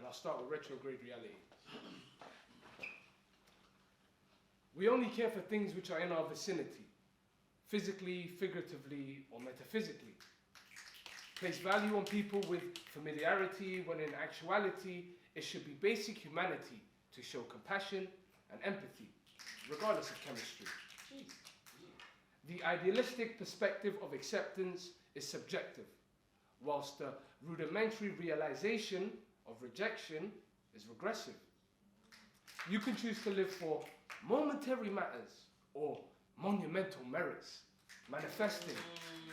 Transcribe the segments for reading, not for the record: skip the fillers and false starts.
I'll start with retrograde reality. We only care for things which are in our vicinity, physically, figuratively, or metaphysically. Place value on people with familiarity, when in actuality, it should be basic humanity to show compassion and empathy, regardless of chemistry. The idealistic perspective of acceptance is subjective, whilst the rudimentary realization of rejection is regressive. You can choose to live for momentary matters or monumental merits, manifesting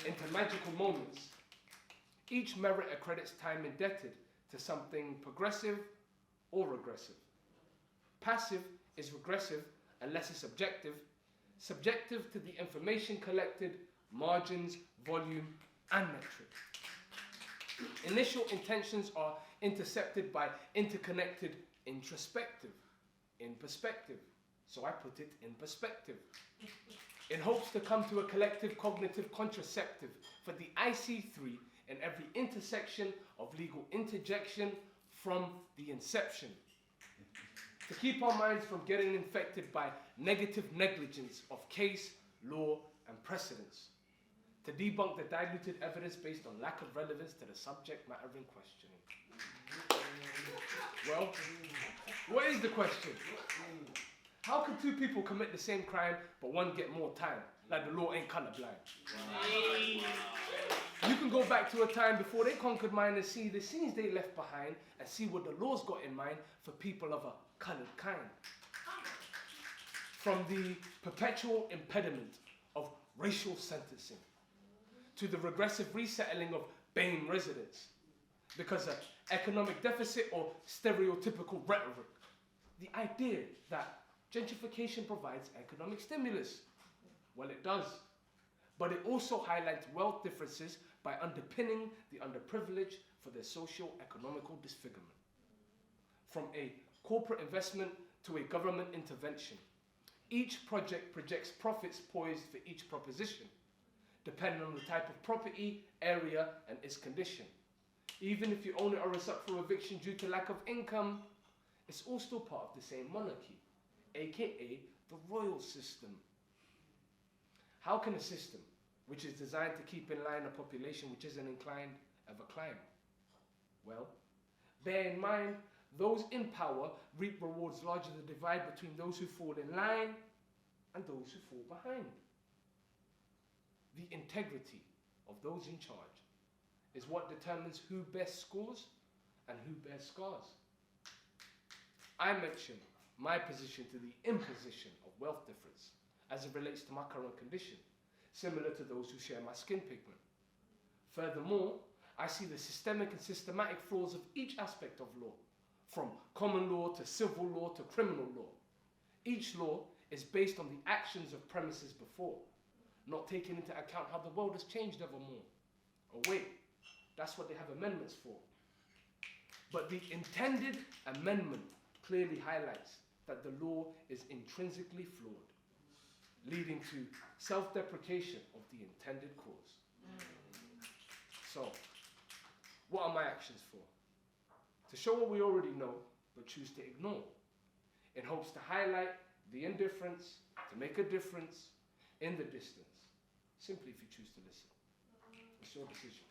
into magical moments. Each merit accredits time indebted to something progressive or regressive. Passive is regressive unless it's objective, subjective to the information collected, margins, volume, and metric. Initial intentions are intercepted by interconnected introspective, in perspective. So I put it in perspective. In hopes to come to a collective cognitive contraceptive for the IC3 in every intersection of legal interjection from the inception. To keep our minds from getting infected by negative negligence of case, law, and precedence. To debunk the diluted evidence based on lack of relevance to the subject matter in questioning. Well, what is the question? How can two people commit the same crime but one get more time? Like the law ain't colorblind. You can go back to a time before they conquered mine and see the scenes they left behind and see what the law's got in mind for people of a colored kind. From the perpetual impediment of racial sentencing to the regressive resettling of BAME residents because of economic deficit or stereotypical rhetoric. The idea that gentrification provides economic stimulus. Well, it does. But it also highlights wealth differences by underpinning the underprivileged for their socio-economical disfigurement. From a corporate investment to a government intervention, each project projects profits poised for each proposition, depending on the type of property, area, and its condition. Even if you own it or it's up for eviction due to lack of income, it's all still part of the same monarchy, aka the royal system. How can a system, which is designed to keep in line a population which isn't inclined, ever climb? Well, bear in mind, those in power reap rewards larger than the divide between those who fall in line and those who fall behind. The integrity of those in charge is what determines who best scores and who bears scars. I mention my position to the imposition of wealth difference as it relates to my current condition, similar to those who share my skin pigment. Furthermore, I see the systemic and systematic flaws of each aspect of law, from common law to civil law to criminal law. Each law is based on the actions of premises before, not taking into account how the world has changed evermore. Oh wait, that's what they have amendments for. But the intended amendment clearly highlights that the law is intrinsically flawed, leading to self-deprecation of the intended cause. So, what are my actions for? To show what we already know, but choose to ignore, in hopes to highlight the indifference, to make a difference in the distance, simply if you choose to listen. It's your decision.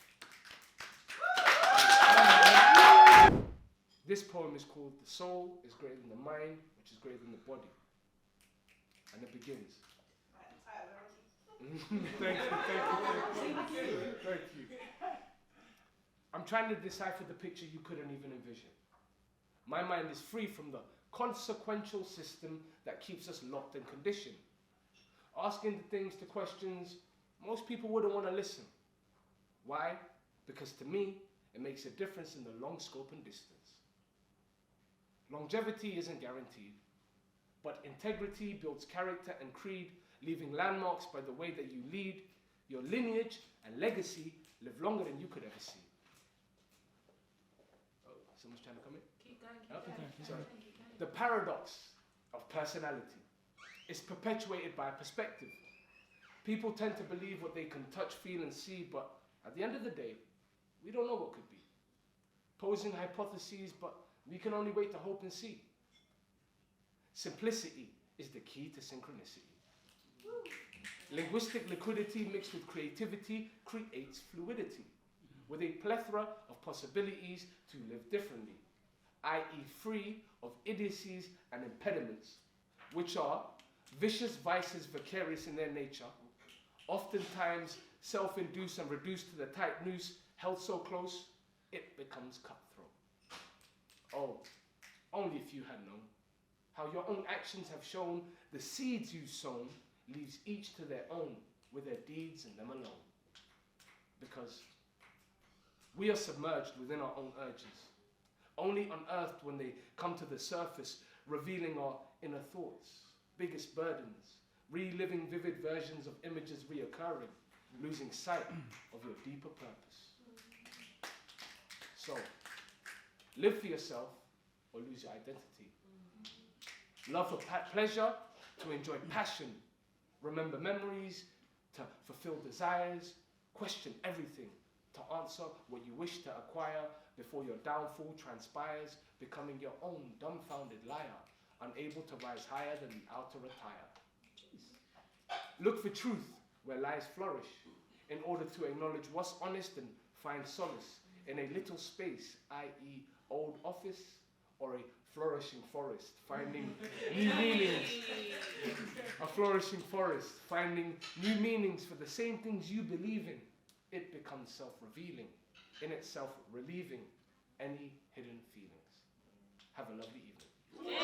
This poem is called The Soul is Greater Than the Mind, which is greater than the body. And it begins. Thank you. I'm trying to decipher the picture you couldn't even envision. My mind is free from the consequential system that keeps us locked and conditioned. Asking the things to questions most people wouldn't want to listen. Why? Because to me, it makes a difference in the long scope and distance. Longevity isn't guaranteed, but integrity builds character and creed, leaving landmarks by the way that you lead. Your lineage and legacy live longer than you could ever see. Oh, someone's trying to come in? Keep going. Sorry. The paradox of personality is perpetuated by perspective. People tend to believe what they can touch, feel, and see, but at the end of the day, we don't know what could be. Posing hypotheses, but We can only wait to hope and see. Simplicity is the key to synchronicity. Linguistic liquidity mixed with creativity creates fluidity, with a plethora of possibilities to live differently, i.e. free of idiocies and impediments, which are vicious vices vicarious in their nature, oftentimes self-induced and reduced to the tight noose held so close, it becomes cutthroat. Oh, only if you had known how your own actions have shown the seeds you've sown leaves each to their own with their deeds and them alone. Because we are submerged within our own urges, only unearthed when they come to the surface, revealing our inner thoughts, biggest burdens, reliving vivid versions of images reoccurring, losing sight of your deeper purpose. So, live for yourself or lose your identity. Love for pleasure, to enjoy passion, remember memories, to fulfill desires, question everything, to answer what you wish to acquire before your downfall transpires, becoming your own dumbfounded liar, unable to rise higher than the outer attire. Look for truth where lies flourish, in order to acknowledge what's honest and find solace in a little space, i.e. old office, or a flourishing forest, finding new meanings. A flourishing forest, finding new meanings for the same things you believe in. It becomes self-revealing, in itself relieving any hidden feelings. Have a lovely evening.